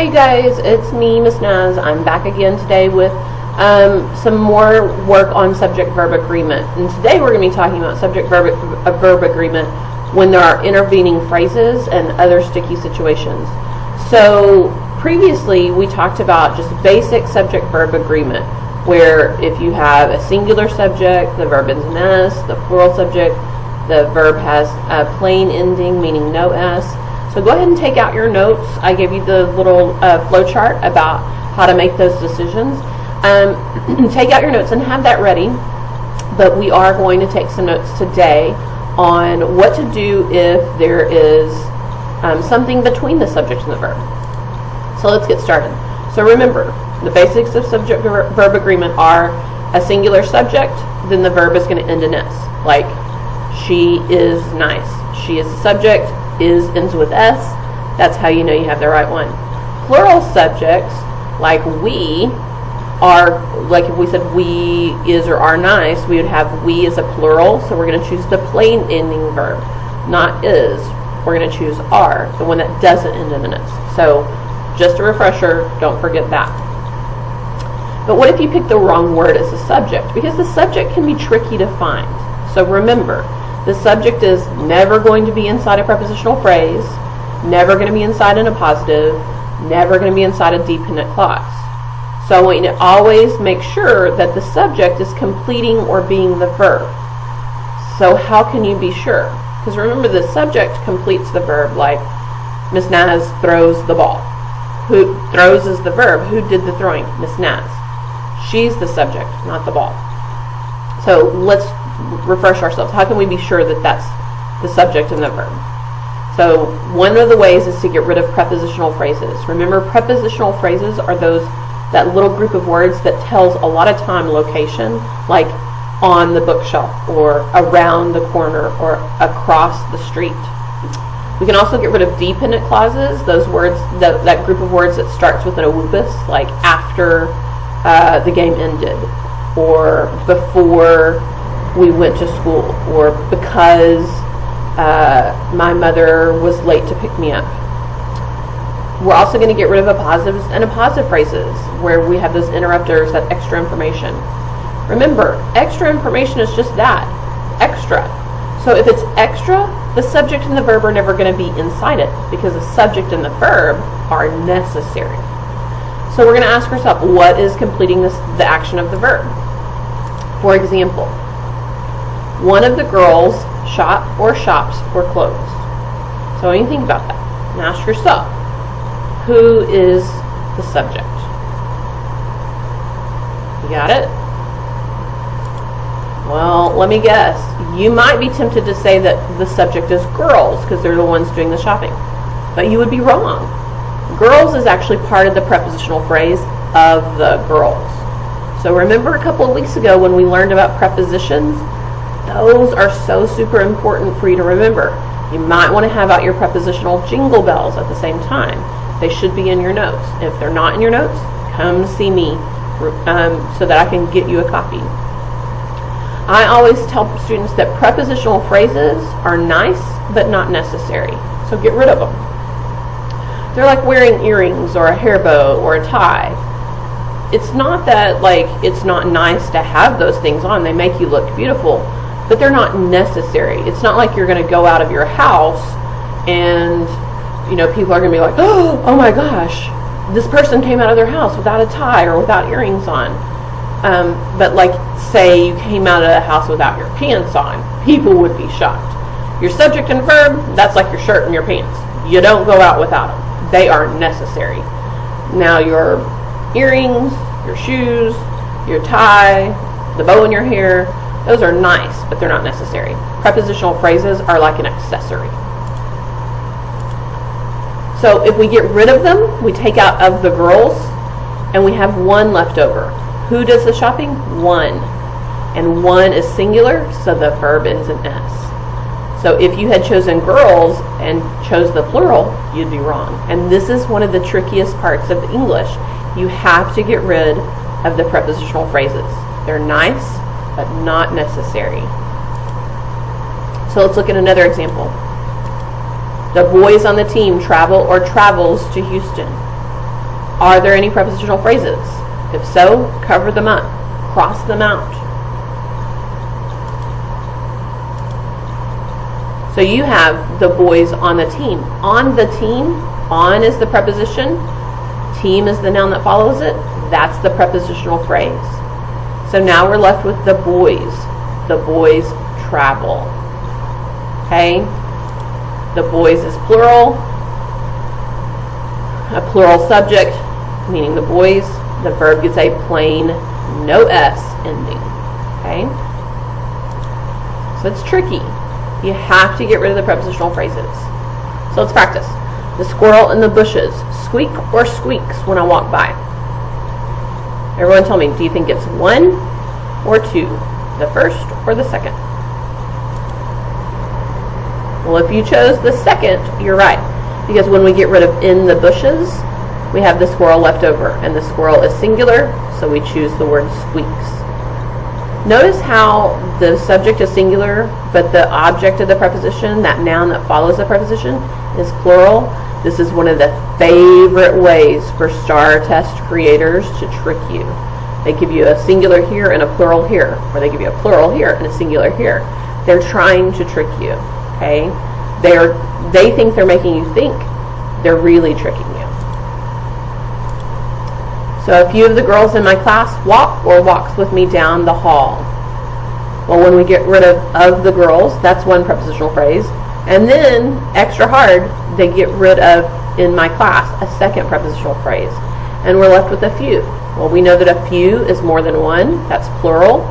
Hi guys, it's me, Miss Naz. I'm back again today with some more work on subject-verb agreement. And today we're going to be talking about subject-verb agreement when there are intervening phrases and other sticky situations. So previously we talked about just basic subject-verb agreement, where if you have a singular subject, the verb ends in S, the plural subject, the verb has a plain ending, meaning no S. So go ahead and take out your notes. I gave you the little flow chart about how to make those decisions. Take out your notes and have that ready. But we are going to take some notes today on what to do if there is something between the subject and the verb. So let's get started. So remember, the basics of subject-verb agreement are a singular subject, then the verb is going to end in S. Like, she is nice. She is the subject. Is ends with S. That's how you know you have the right one. Plural subjects, like we, are, like if we said we is or are nice, we would have we as a plural, so we're going to choose the plain ending verb, not is. We're going to choose are, the one that doesn't end in an S. So just a refresher, don't forget that. But what if you pick the wrong word as the subject? Because the subject can be tricky to find. So remember, the subject is never going to be inside a prepositional phrase, never going to be inside in a positive, never going to be inside a dependent clause. So I want you to always make sure that the subject is completing or being the verb. So how can you be sure? Because remember, the subject completes the verb, like Miss Naz throws the ball. Who throws is the verb. Who did the throwing? Miss Naz. She's the subject, not the ball. So let's refresh ourselves. How can we be sure that that's the subject and the verb? So one of the ways is to get rid of prepositional phrases. Remember, prepositional phrases are that little group of words that tells a lot of time location, like on the bookshelf or around the corner or across the street. We can also get rid of dependent clauses, those words, that group of words that starts with an awupus, like after the game ended, or before we went to school, or because my mother was late to pick me up. We're also going to get rid of appositives and appositive phrases, where we have those interrupters, that extra information. Remember, extra information is just that, extra. So if it's extra, the subject and the verb are never going to be inside it, because the subject and the verb are necessary. So we're going to ask ourselves, what is completing the action of the verb? For example, one of the girls shop or shops for clothes. So when you think about that, and ask yourself, who is the subject? You got it? Well, let me guess. You might be tempted to say that the subject is girls, because they're the ones doing the shopping. But you would be wrong. Girls is actually part of the prepositional phrase of the girls. So remember a couple of weeks ago when we learned about prepositions? Those are so super important for you to remember. You might want to have out your prepositional jingle bells at the same time. They should be in your notes. If they're not in your notes, come see me so that I can get you a copy. I always tell students that prepositional phrases are nice but not necessary. So get rid of them. They're like wearing earrings or a hair bow or a tie. It's not that it's not nice to have those things on. They make you look beautiful, but they're not necessary. It's not like you're going to go out of your house and people are going to be like, oh my gosh, this person came out of their house without a tie or without earrings on. But say you came out of the house without your pants on, people would be shocked. Your subject and verb, that's like your shirt and your pants. You don't go out without them. They are necessary. Now your earrings, your shoes, your tie, the bow in your hair, those are nice, but they're not necessary. Prepositional phrases are like an accessory. So if we get rid of them, we take out of the girls, and we have one left over. Who does the shopping? One. And one is singular, so the verb ends in S. So if you had chosen girls and chose the plural, you'd be wrong. And this is one of the trickiest parts of English. You have to get rid of the prepositional phrases. They're nice, but not necessary. So let's look at another example. The boys on the team travel or travels to Houston. Are there any prepositional phrases? If so, cover them up. Cross them out. So you have the boys on the team. On the team, on is the preposition. Team is the noun that follows it. That's the prepositional phrase. So now we're left with the boys. The boys travel. Okay? The boys is plural. A plural subject, meaning the boys. The verb gets a plain, no S ending. Okay? So it's tricky. You have to get rid of the prepositional phrases. So let's practice. The squirrel in the bushes. Squeak or squeaks when I walk by? Everyone tell me, do you think it's 1 or 2? The first or the second? Well, if you chose the second, you're right. Because when we get rid of in the bushes, we have the squirrel left over. And the squirrel is singular, so we choose the word squeaks. Notice how the subject is singular, but the object of the preposition, that noun that follows the preposition, is plural. This is one of the favorite ways for STAR test creators to trick you. They give you a singular here and a plural here, or they give you a plural here and a singular here. They're trying to trick you, okay? They think they're making you think. They're really tricking you. So a few of the girls in my class walk or walks with me down the hall. Well, when we get rid of the girls, that's one prepositional phrase. And then, extra hard, they get rid of in my class, a second prepositional phrase. And we're left with a few. Well, we know that a few is more than one. That's plural.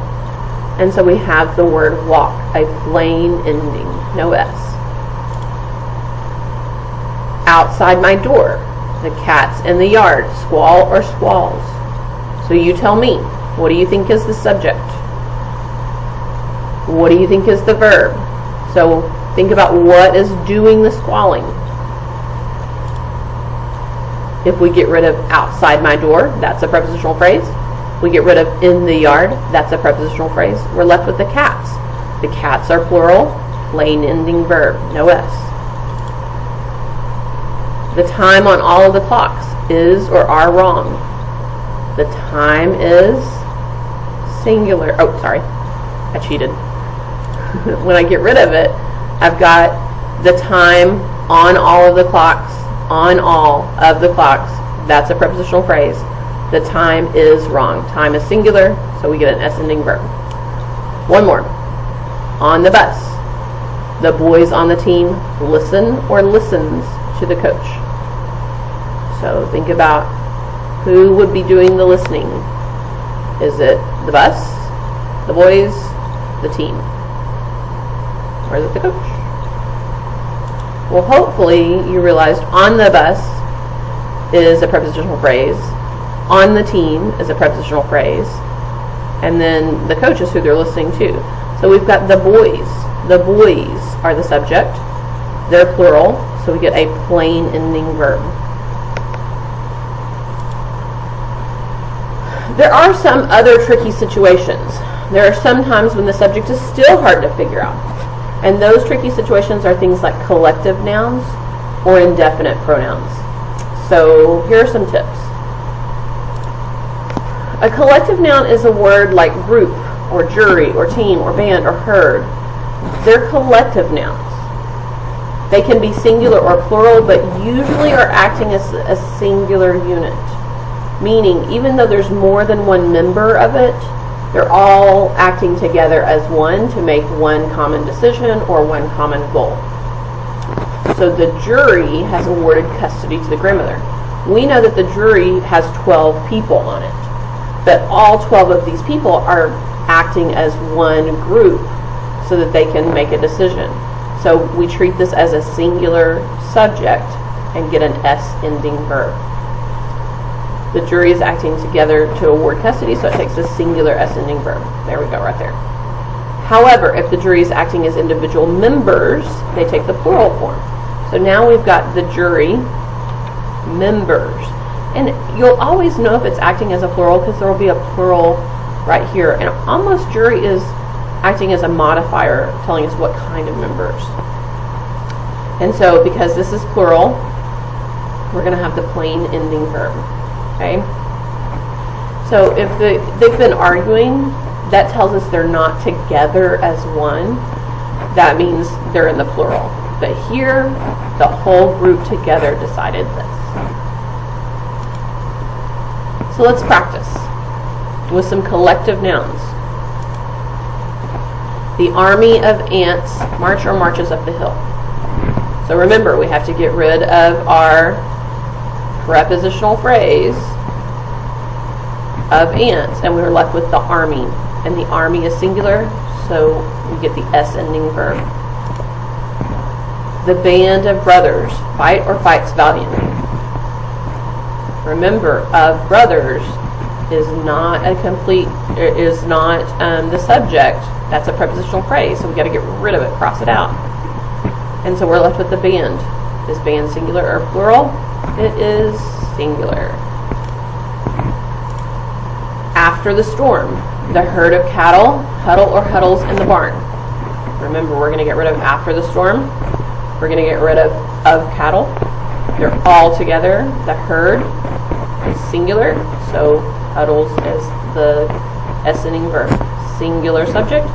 And so we have the word walk, a plain ending, no S. Outside my door. The cat's in the yard. Squall or squalls? So you tell me. What do you think is the subject? What do you think is the verb? So think about what is doing the squalling. If we get rid of outside my door, that's a prepositional phrase. We get rid of in the yard, that's a prepositional phrase. We're left with the cats. The cats are plural, plain ending verb, no S. The time on all of the clocks is or are wrong. The time is singular. Oh, sorry. I cheated. When I get rid of it, I've got the time on all of the clocks, on all of the clocks. That's a prepositional phrase. The time is wrong. Time is singular, so we get an S-ending verb. One more. On the bus. The boys on the team listen or listens to the coach. So think about who would be doing the listening. Is it the bus, the boys, the team? Or is it the coach? Well, hopefully you realized on the bus is a prepositional phrase. On the team is a prepositional phrase. And then the coach is who they're listening to. So we've got the boys. The boys are the subject. They're plural, so we get a plain ending verb. There are some other tricky situations. There are some times when the subject is still hard to figure out. And those tricky situations are things like collective nouns or indefinite pronouns. So here are some tips. A collective noun is a word like group or jury or team or band or herd. They're collective nouns. They can be singular or plural, but usually are acting as a singular unit. Meaning, even though there's more than one member of it, they're all acting together as one to make one common decision or one common goal. So the jury has awarded custody to the grandmother. We know that the jury has 12 people on it, but all 12 of these people are acting as one group so that they can make a decision. So we treat this as a singular subject and get an S-ending verb. The jury is acting together to award custody, so it takes a singular S-ending verb. There we go, right there. However, if the jury is acting as individual members, they take the plural form. So now we've got the jury members. And you'll always know if it's acting as a plural because there will be a plural right here. And almost jury is acting as a modifier, telling us what kind of members. And so because this is plural, we're going to have the plain ending verb. Okay? So if they've been arguing, that tells us they're not together as one. That means they're in the plural. But here, the whole group together decided this. So let's practice with some collective nouns. The army of ants march or marches up the hill. So remember, we have to get rid of our prepositional phrase of ants, and we're left with the army. And the army is singular, so we get the S ending verb. The band of brothers fight or fights valiantly. Remember, of brothers is not the subject. That's a prepositional phrase, so we got to get rid of it, cross it out. And so we're left with the band. Is band singular or plural? It is singular. After the storm, the herd of cattle huddle or huddles in the barn. Remember, we're going to get rid of after the storm. We're going to get rid of cattle. They're all together. The herd is singular, so huddles is the S ending verb. Singular subject,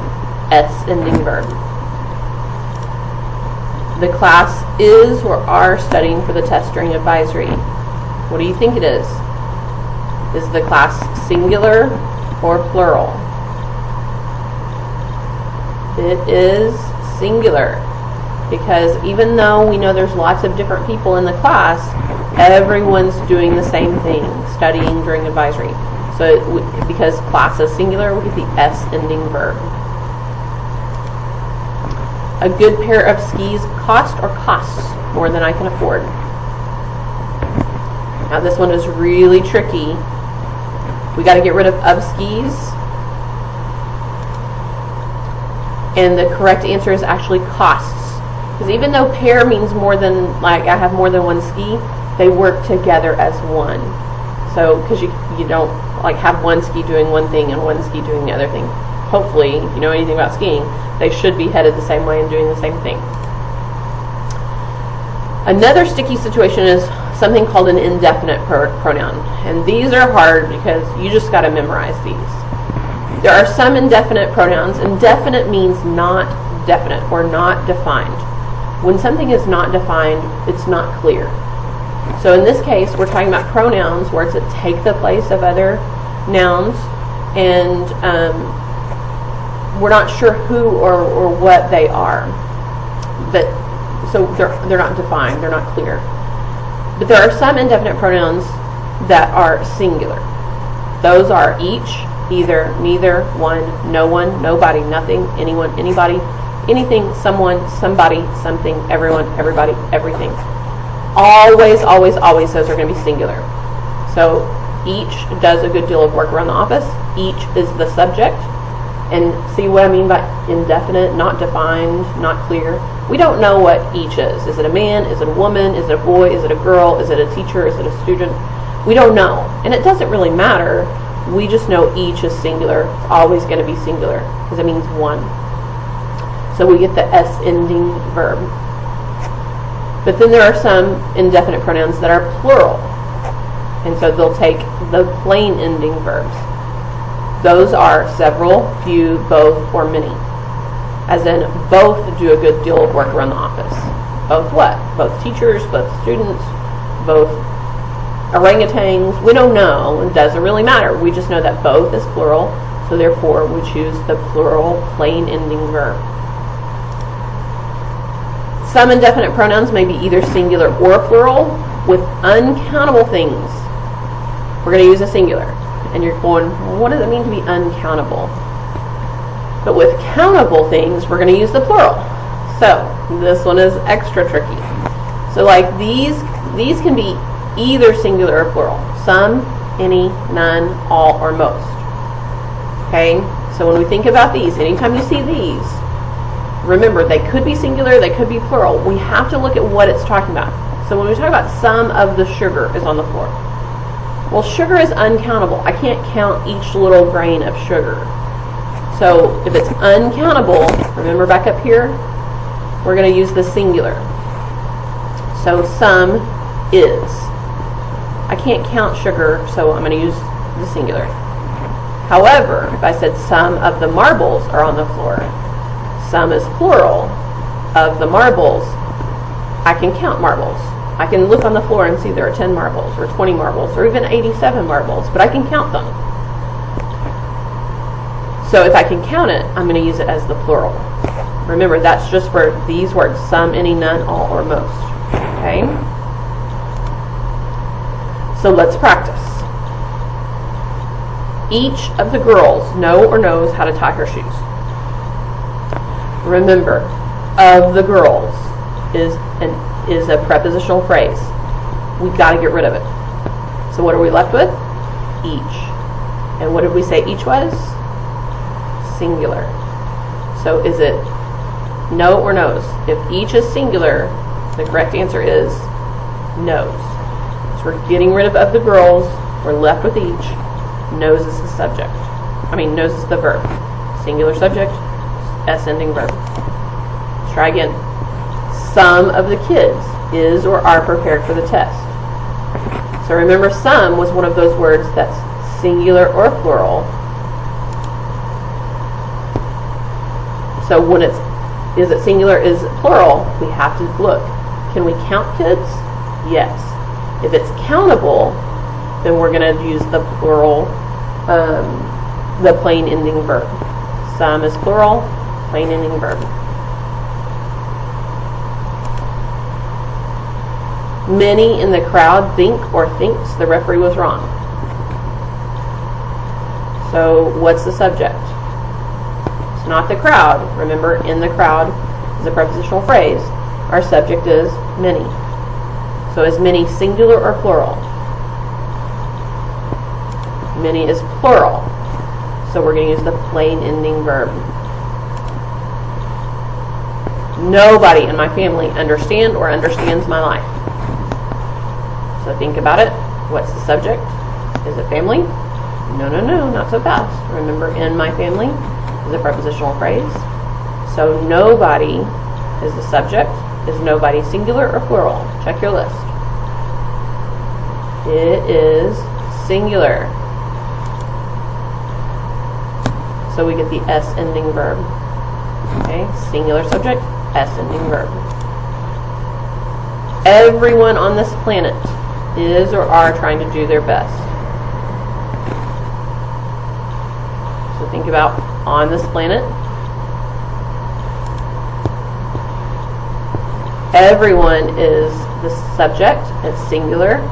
S ending verb. The class is or are studying for the test during advisory. What do you think it is? Is the class singular or plural? It is singular, because even though we know there's lots of different people in the class, everyone's doing the same thing, studying during advisory. So because class is singular, we get the S ending verb. A good pair of skis cost or costs more than I can afford. Now this one is really tricky. We got to get rid of skis. And the correct answer is actually costs. Because even though pair means more than, like I have more than one ski, they work together as one. So, because you don't like have one ski doing one thing and one ski doing the other thing. Hopefully, if you know anything about skiing, they should be headed the same way and doing the same thing. Another sticky situation is something called an indefinite pronoun. And these are hard because you just got to memorize these. There are some indefinite pronouns. Indefinite means not definite or not defined. When something is not defined, it's not clear. So in this case, we're talking about pronouns, words that take the place of other nouns, and we're not sure who or what they are. But so they're not defined, they're not clear. But there are some indefinite pronouns that are singular. Those are each, either, neither, one, no one, nobody, nothing, anyone, anybody, anything, someone, somebody, something, everyone, everybody, everything. Always, always, always those are going to be singular. So each does a good deal of work around the office. Each is the subject. And see what I mean by indefinite, not defined, not clear? We don't know what each is. Is it a man? Is it a woman? Is it a boy? Is it a girl? Is it a teacher? Is it a student? We don't know. And it doesn't really matter. We just know each is singular. It's always going to be singular because it means one. So we get the S ending verb. But then there are some indefinite pronouns that are plural. And so they'll take the plain ending verbs. Those are several, few, both, or many. As in, both do a good deal of work around the office. Both what? Both teachers, both students, both orangutans. We don't know. It doesn't really matter. We just know that both is plural, so therefore we choose the plural plain ending verb. Some indefinite pronouns may be either singular or plural. With uncountable things, we're going to use a singular. And you're going, what does it mean to be uncountable? But with countable things, we're going to use the plural. So this one is extra tricky. So like these can be either singular or plural. Some, any, none, all, or most. Okay? So when we think about these, anytime you see these, remember they could be singular, they could be plural. We have to look at what it's talking about. So when we talk about some of the sugar is on the floor. Well, sugar is uncountable. I can't count each little grain of sugar. So if it's uncountable, remember back up here, we're going to use the singular. So some is. I can't count sugar, so I'm going to use the singular. However, if I said some of the marbles are on the floor, some is plural. Of the marbles, I can count marbles. I can look on the floor and see there are 10 marbles, or 20 marbles, or even 87 marbles, but I can count them. So if I can count it, I'm going to use it as the plural. Remember, that's just for these words: some, any, none, all, or most. Okay? So let's practice. Each of the girls know or knows how to tie her shoes. Remember, of the girls is a prepositional phrase. We've got to get rid of it. So what are we left with? Each. And what did we say each was? Singular. So is it know or knows? If each is singular, the correct answer is knows. So we're getting rid of the girls. We're left with each. Knows is the subject. Knows is the verb. Singular subject, S-ending verb. Let's try again. Some of the kids is or are prepared for the test. So remember, some was one of those words that's singular or plural. So when is it singular, is it plural, we have to look. Can we count kids? Yes. If it's countable, then we're going to use the plural, the plain ending verb. Some is plural, plain ending verb. Many in the crowd think or thinks the referee was wrong. So what's the subject? It's not the crowd. Remember, in the crowd is a prepositional phrase. Our subject is many. So is many singular or plural? Many is plural. So we're going to use the plain ending verb. Nobody in my family understands my life. So think about it. What's the subject? Is it family? No, not so fast. Remember, in my family is a prepositional phrase. So nobody is the subject. Is nobody singular or plural? Check your list. It is singular. So we get the S-ending verb. Okay, singular subject, S-ending verb. Everyone on this planet is or are trying to do their best. So think about on this planet. Everyone is the subject. It's singular.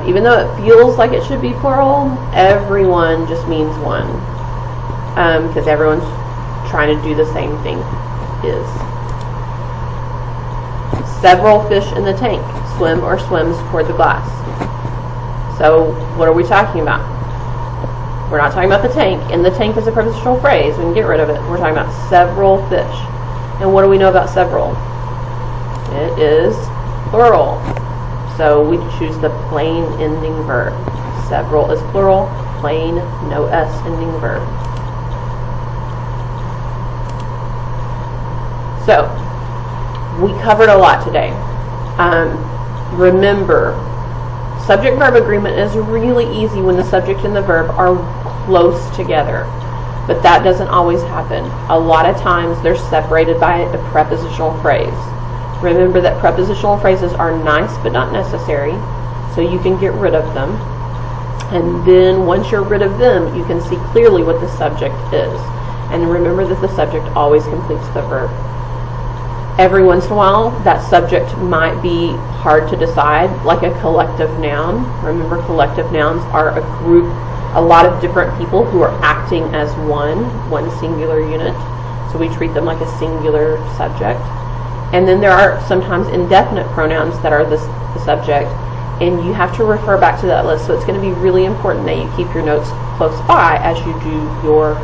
Even though it feels like it should be plural, everyone just means one. Because everyone's trying to do the same thing. Is. Several fish in the tank swim or swims toward the glass. So what are we talking about? We're not talking about the tank. In the tank is a prepositional phrase. We can get rid of it. We're talking about several fish. And what do we know about several? It is plural. So we choose the plain ending verb. Several is plural. Plain, no S ending verb. So, we covered a lot today. Remember, subject-verb agreement is really easy when the subject and the verb are close together. But that doesn't always happen. A lot of times they're separated by a prepositional phrase. Remember that prepositional phrases are nice but not necessary, so you can get rid of them. And then once you're rid of them, you can see clearly what the subject is. And remember that the subject always completes the verb. Every once in a while, that subject might be hard to decide, like a collective noun. Remember, collective nouns are a group, a lot of different people who are acting as one singular unit. So we treat them like a singular subject. And then there are sometimes indefinite pronouns that are the subject, and you have to refer back to that list. So it's going to be really important that you keep your notes close by as you do your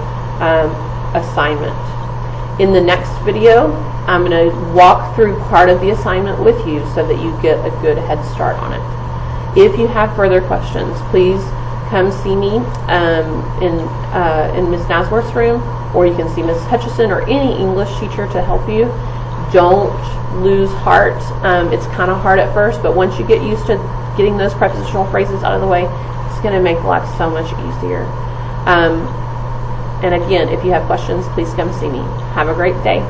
assignment. In the next video, I'm going to walk through part of the assignment with you so that you get a good head start on it. If you have further questions, please come see me in Miss Nasworth's room, or you can see Miss Hutchison or any English teacher to help you. Don't lose heart. It's kind of hard at first, but once you get used to getting those prepositional phrases out of the way, it's going to make life so much easier. And again, if you have questions, please come see me. Have a great day.